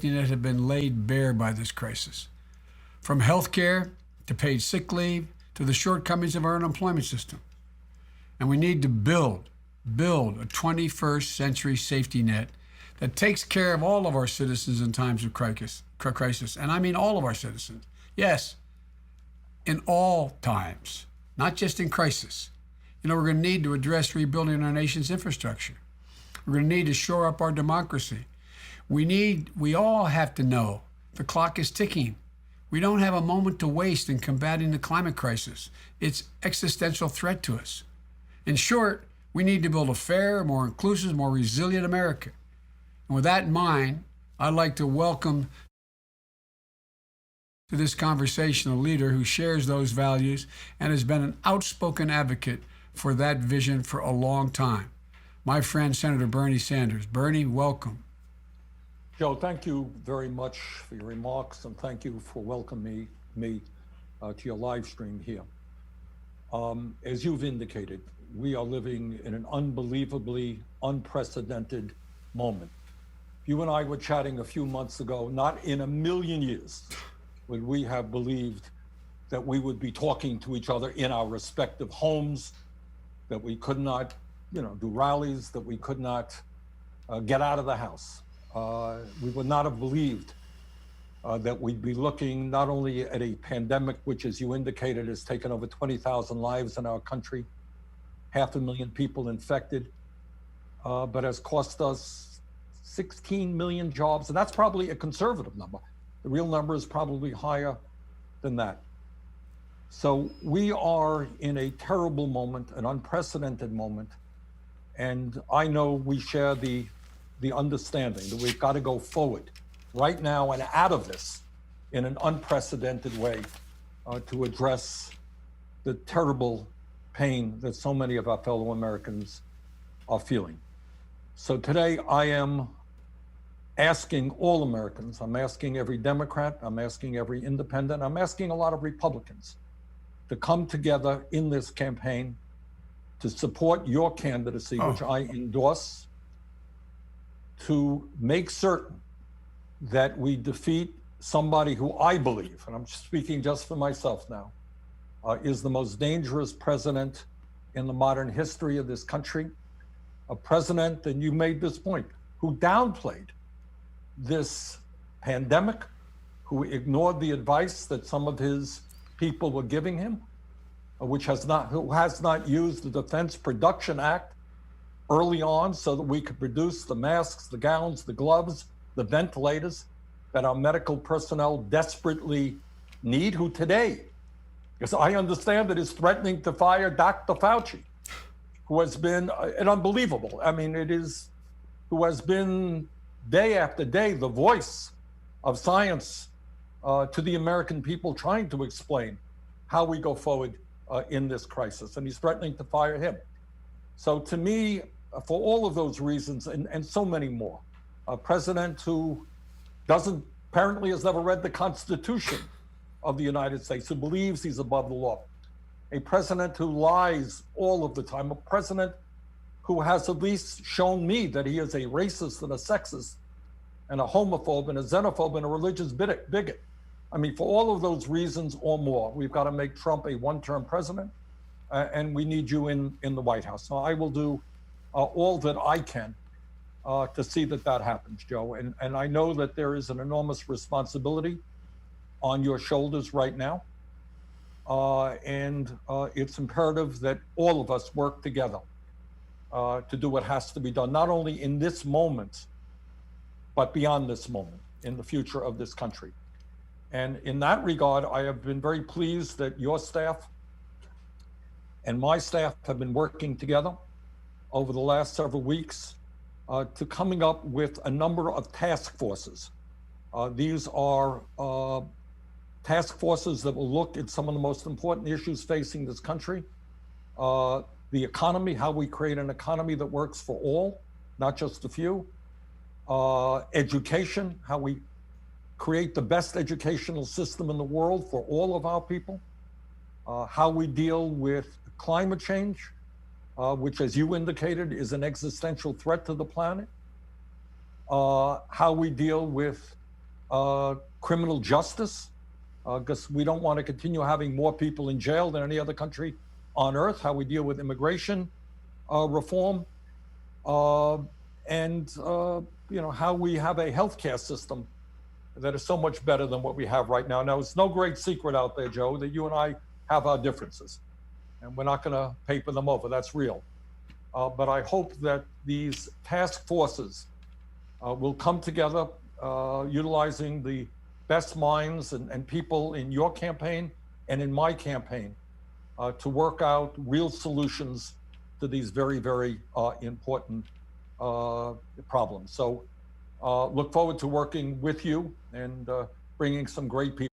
safety net have been laid bare by this crisis. From health care to paid sick leave to the shortcomings of our unemployment system. And we need to build a 21st century safety net that takes care of all of our citizens in times of crisis. And I mean all of our citizens. Yes, in all times, not just in crisis. We're going to need to address rebuilding our nation's infrastructure. We're going to need to shore up our democracy. We all have to know the clock is ticking. We don't have a moment to waste in combating the climate crisis. It's existential threat to us. In short, we need to build a fair, more inclusive, more resilient America. And with that in mind, I'd like to welcome to this conversation a leader who shares those values and has been an outspoken advocate for that vision for a long time. My friend, Senator Bernie Sanders. Bernie, welcome. Joe, thank you very much for your remarks, and thank you for welcoming me to your live stream here. As you've indicated, we are living in an unbelievably unprecedented moment. You and I were chatting a few months ago. Not in a million years would we have believed that we would be talking to each other in our respective homes, that we could not, do rallies, that we could not get out of the house. We would not have believed that we'd be looking not only at a pandemic, which, as you indicated, has taken over 20,000 lives in our country, 500,000 people infected, but has cost us 16 million jobs. And that's probably a conservative number. The real number is probably higher than that. So we are in a terrible moment, an unprecedented moment. And I know we share the understanding that we've got to go forward right now and out of this in an unprecedented way to address the terrible pain that so many of our fellow Americans are feeling. So today I am asking all Americans, I'm asking every Democrat, I'm asking every independent, I'm asking a lot of Republicans to come together in this campaign to support your candidacy, which I endorse, to make certain that we defeat somebody who I believe, and I'm speaking just for myself now, is the most dangerous president in the modern history of this country. A president, and you made this point, who downplayed this pandemic, who ignored the advice that some of his people were giving him, who has not used the Defense Production Act early on so that we could produce the masks, the gowns, the gloves, the ventilators that our medical personnel desperately need, who today, because I understand that is threatening to fire Dr. Fauci, who has been an unbelievable, who has been day after day the voice of science to the American people, trying to explain how we go forward in this crisis, and he's threatening to fire him. So to me, for all of those reasons and so many more, a president who apparently has never read the Constitution of the United States, who believes he's above the law, a president who lies all of the time, a president who has at least shown me that he is a racist and a sexist and a homophobe and a xenophobe and a religious bigot. I mean, for all of those reasons or more, we've got to make Trump a one-term president, and we need you in the White House. So I will do all that I can to see that happens, Joe. And I know that there is an enormous responsibility on your shoulders right now. And it's imperative that all of us work together to do what has to be done, not only in this moment, but beyond this moment, in the future of this country. And in that regard, I have been very pleased that your staff and my staff have been working together over the last several weeks to coming up with a number of task forces. These are task forces that will look at some of the most important issues facing this country. The economy, how we create an economy that works for all, not just a few. Education, how we create the best educational system in the world for all of our people. How we deal with climate change, which, as you indicated, is an existential threat to the planet. How we deal with criminal justice, because we don't want to continue having more people in jail than any other country on earth, how we deal with immigration reform, and how we have a healthcare system that is so much better than what we have right now. Now, it's no great secret out there, Joe, that you and I have our differences, and we're not going to paper them over. That's real. But I hope that these task forces will come together, utilizing the best minds and people in your campaign and in my campaign to work out real solutions to these very, very important problems. So look forward to working with you and bringing some great people.